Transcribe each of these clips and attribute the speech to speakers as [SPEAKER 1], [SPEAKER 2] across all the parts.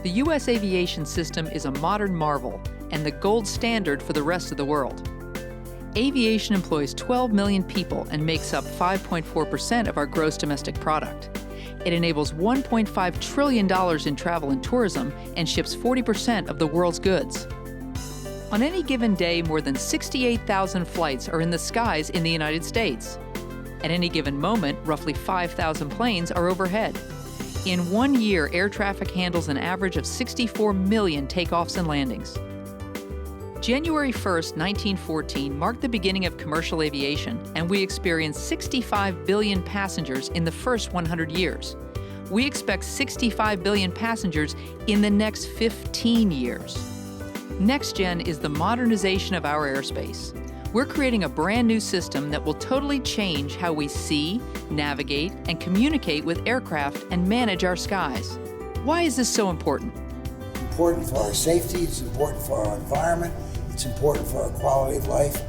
[SPEAKER 1] The U.S. aviation system is a modern marvel and the gold standard for the rest of the world. Aviation employs 12 million people and makes up 5.4% of our gross domestic product. It enables $1.5 trillion in travel and tourism and ships 40% of the world's goods. On any given day, more than 68,000 flights are in the skies in the United States. At any given moment, roughly 5,000 planes are overhead. In 1 year, air traffic handles an average of 64 million takeoffs and landings. January 1st, 1914 marked the beginning of commercial aviation, and we experienced 65 billion passengers in the first 100 years. We expect 65 billion passengers in the next 15 years. NextGen is the modernization of our airspace. We're creating a brand new system that will totally change how we see, navigate, and communicate with aircraft and manage our skies. Why is this so important?
[SPEAKER 2] It's important for our safety, it's important for our environment, it's important for our quality of life,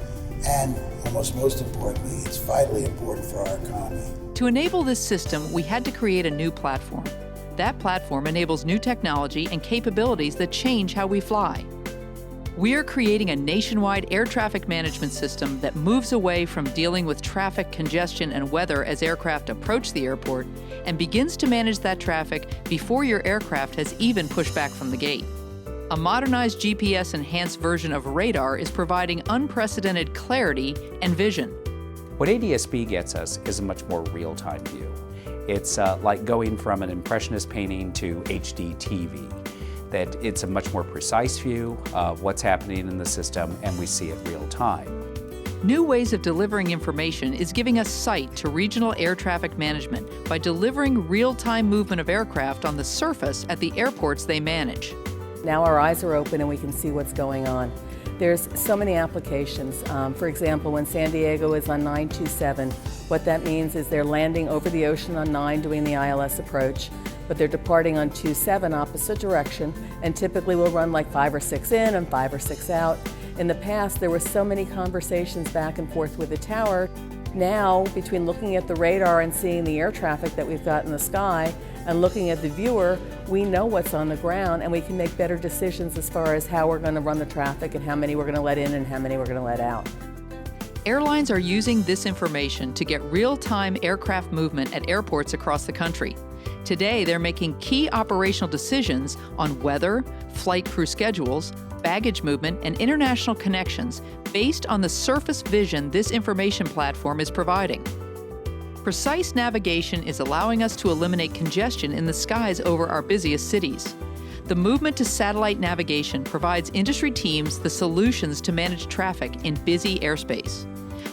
[SPEAKER 2] and almost most importantly, it's vitally important for our economy.
[SPEAKER 1] To enable this system, we had to create a new platform. That platform enables new technology and capabilities that change how we fly. We are creating a nationwide air traffic management system that moves away from dealing with traffic congestion and weather as aircraft approach the airport and begins to manage that traffic before your aircraft has even pushed back from the gate. A modernized GPS-enhanced version of radar is providing unprecedented clarity and vision.
[SPEAKER 3] What ADS-B gets us is a much more real-time view. It's like going from an impressionist painting to HD TV. That it's a much more precise view of what's happening in the system, and we see it real time.
[SPEAKER 1] New ways of delivering information is giving us sight to regional air traffic management by delivering real-time movement of aircraft on the surface at the airports they manage.
[SPEAKER 4] Now our eyes are open and we can see what's going on. There's so many applications. For example, when San Diego is on 927, what that means is they're landing over the ocean on 9 doing the ILS approach, but they're departing on 27 opposite direction, and typically will run like 5 or 6 in and 5 or 6 out. In the past, there were so many conversations back and forth with the tower. Now, between looking at the radar and seeing the air traffic that we've got in the sky and looking at the viewer, we know what's on the ground and we can make better decisions as far as how we're going to run the traffic and how many we're going to let in and how many we're going to let out.
[SPEAKER 1] Airlines are using this information to get real-time aircraft movement at airports across the country. Today, they're making key operational decisions on weather, flight crew schedules, baggage movement, and international connections based on the surface vision this information platform is providing. Precise navigation is allowing us to eliminate congestion in the skies over our busiest cities. The movement to satellite navigation provides industry teams the solutions to manage traffic in busy airspace.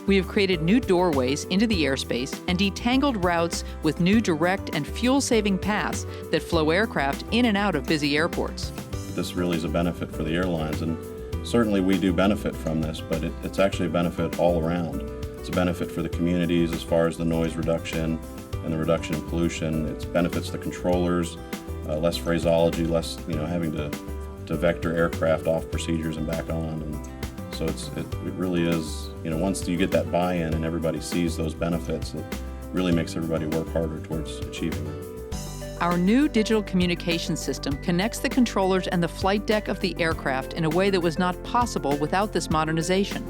[SPEAKER 1] We have created new doorways into the airspace and detangled routes with new direct and fuel-saving paths that flow aircraft in and out of busy airports.
[SPEAKER 5] This really is a benefit for the airlines, and certainly we do benefit from this, but it's actually a benefit all around. It's a benefit for the communities as far as the noise reduction and the reduction in pollution. It benefits the controllers, less phraseology, less having to vector aircraft off procedures and back on. And so it really is, once you get that buy-in and everybody sees those benefits, it really makes everybody work harder towards achieving it.
[SPEAKER 1] Our new digital communication system connects the controllers and the flight deck of the aircraft in a way that was not possible without this modernization.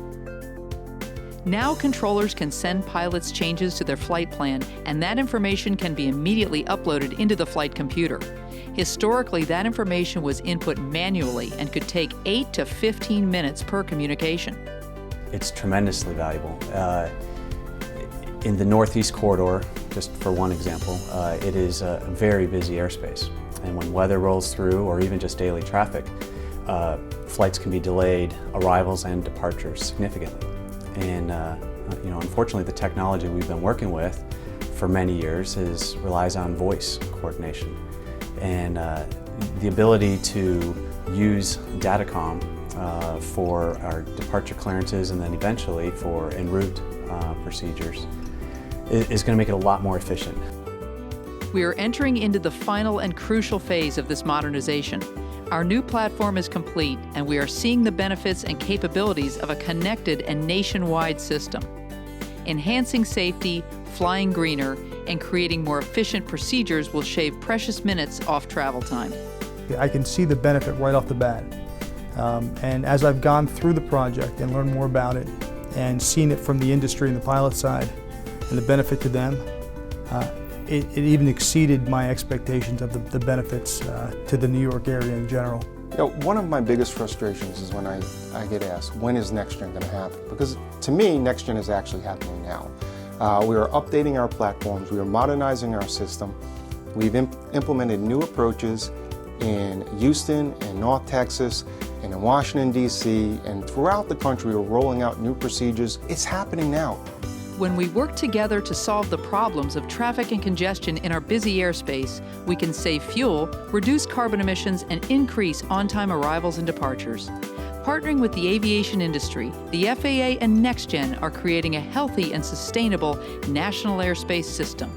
[SPEAKER 1] Now controllers can send pilots changes to their flight plan, and that information can be immediately uploaded into the flight computer. Historically, that information was input manually and could take 8 to 15 minutes per communication.
[SPEAKER 6] It's tremendously valuable. In the Northeast corridor, just for one example, it is a very busy airspace. And when weather rolls through, or even just daily traffic, flights can be delayed, arrivals and departures significantly. And unfortunately, the technology we've been working with for many years relies on voice coordination. And the ability to use Datacom for our departure clearances and then eventually for en route procedures is going to make it a lot more efficient.
[SPEAKER 1] We are entering into the final and crucial phase of this modernization. Our new platform is complete, and we are seeing the benefits and capabilities of a connected and nationwide system. Enhancing safety, flying greener, and creating more efficient procedures will shave precious minutes off travel time.
[SPEAKER 7] I can see the benefit right off the bat. And as I've gone through the project and learned more about it and seen it from the industry and the pilot side and the benefit to them, it even exceeded my expectations of the benefits to the New York area in general.
[SPEAKER 8] You know, one of my biggest frustrations is when I get asked, when is NextGen going to happen? Because to me, NextGen is actually happening now. We are updating our platforms, we are modernizing our system, we've implemented new approaches in Houston and North Texas and in Washington, D.C., and throughout the country we're rolling out new procedures. It's happening now.
[SPEAKER 1] When we work together to solve the problems of traffic and congestion in our busy airspace, we can save fuel, reduce carbon emissions, and increase on-time arrivals and departures. Partnering with the aviation industry, the FAA and NextGen are creating a healthy and sustainable national airspace system.